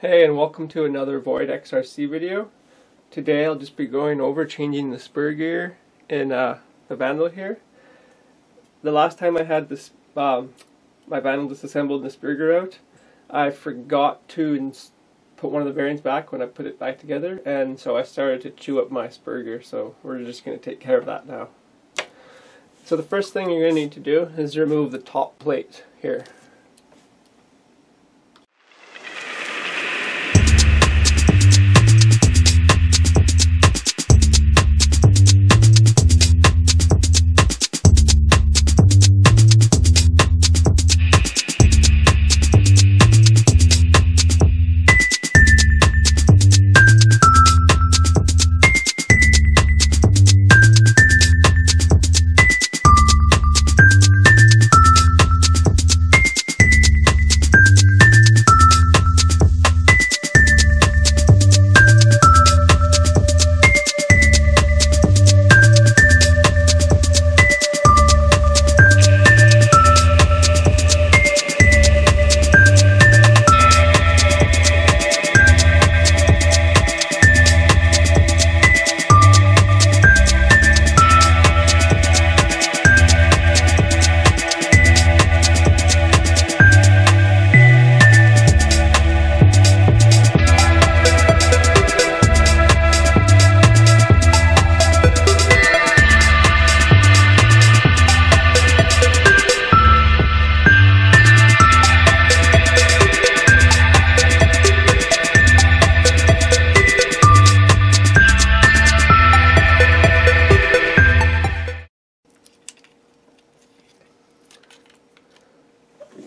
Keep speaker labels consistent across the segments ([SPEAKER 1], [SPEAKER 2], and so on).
[SPEAKER 1] Hey, and welcome to another Void XRC video. Today I'll just be going over changing the spur gear in the Vandal here. The last time I had this my Vandal disassembled and the spur gear out, I forgot to put one of the bearings back when I put it back together, and so I started to chew up my spur gear, so we're just going to take care of that now. So the first thing you're going to need to do is remove the top plate here.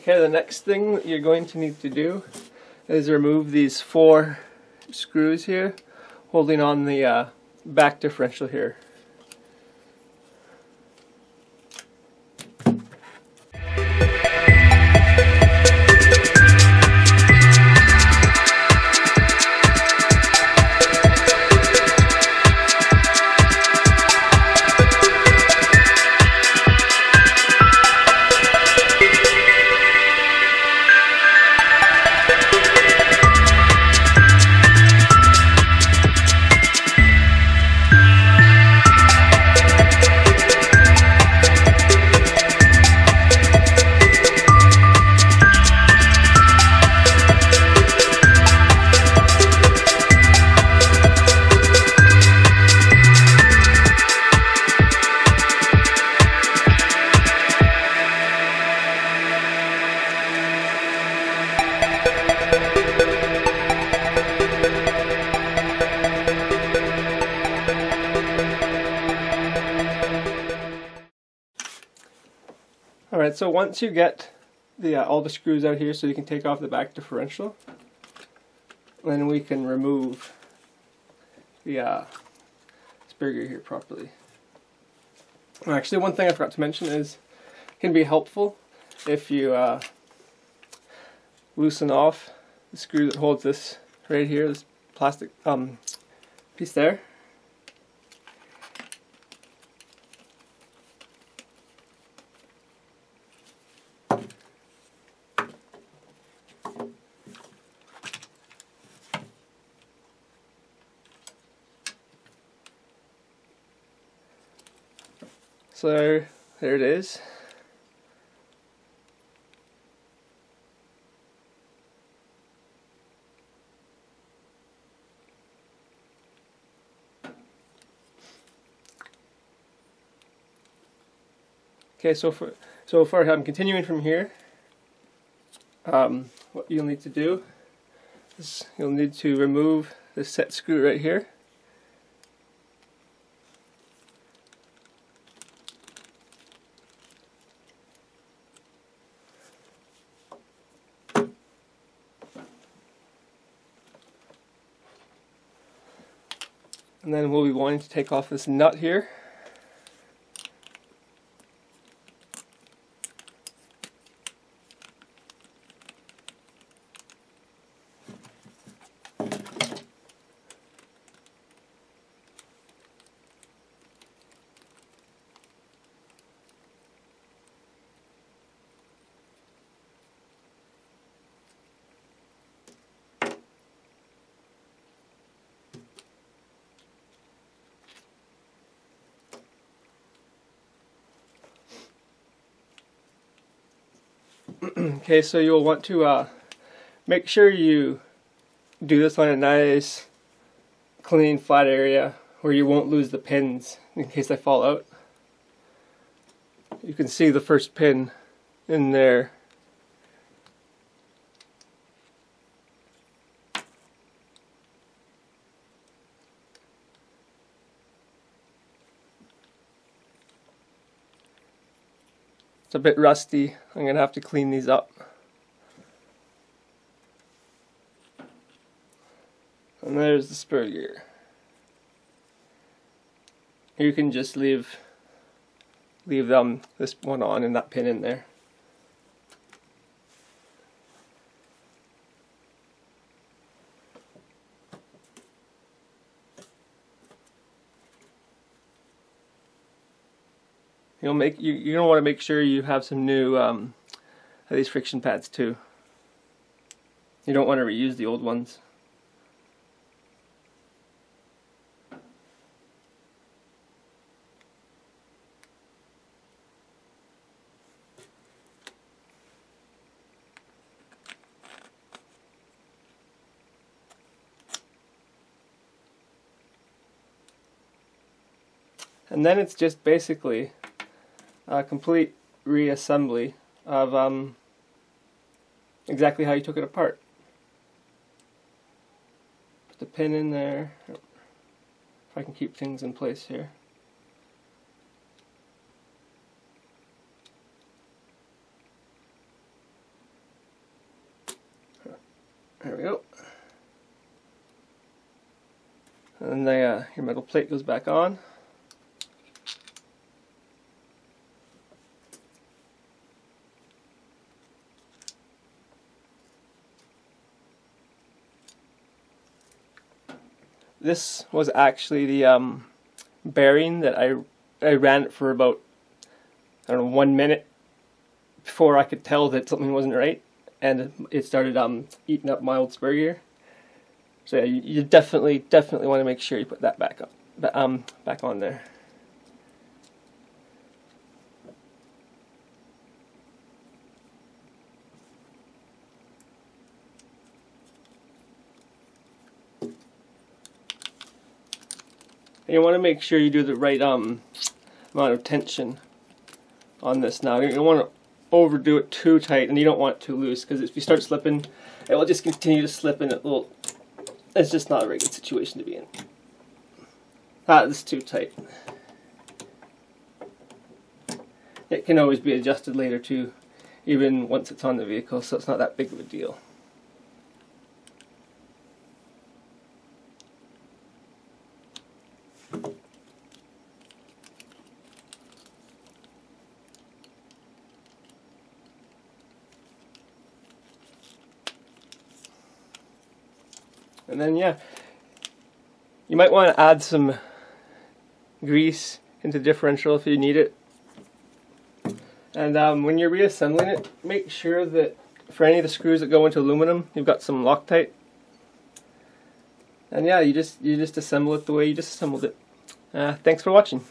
[SPEAKER 1] Okay, the next thing that you're going to need to do is remove these 4 screws here holding on the back differential here. Alright, so once you get the all the screws out here so you can take off the back differential, then we can remove the spur gear here properly. Actually, one thing I forgot to mention is it can be helpful if you loosen off the screw that holds this right here, this plastic piece there. So there it is. Okay, so far I'm continuing from here. What you'll need to do is you'll need to remove this set screw right here. And then we'll be wanting to take off this nut here. Okay, so you'll want to make sure you do this on a nice, clean, flat area where you won't lose the pins in case they fall out. You can see the first pin in there. It's a bit rusty. I'm going to have to clean these up. And there's the spur gear. You can just leave this one on and that pin in there. You're gonna want to make sure you have some new these friction pads too. You don't want to reuse the old ones. And then it's just basically a complete reassembly of exactly how you took it apart. Put the pin in there, if I can keep things in place here. There we go. And then your metal plate goes back on. This was actually the bearing that I ran it for about, I don't know, 1 minute before I could tell that something wasn't right, and it started eating up my old spur gear. So yeah, you definitely want to make sure you put that back on there. You want to make sure you do the right amount of tension on this now. You don't want to overdo it too tight, and you don't want it too loose, because if you start slipping, it will just continue to slip, and it's just not a very good situation to be in. This is too tight. It can always be adjusted later too, even once it's on the vehicle, so it's not that big of a deal. And then yeah, you might want to add some grease into the differential if you need it. And when you're reassembling it, make sure that for any of the screws that go into aluminum, you've got some Loctite. And yeah, you just assemble it the way you just assembled it. Thanks for watching.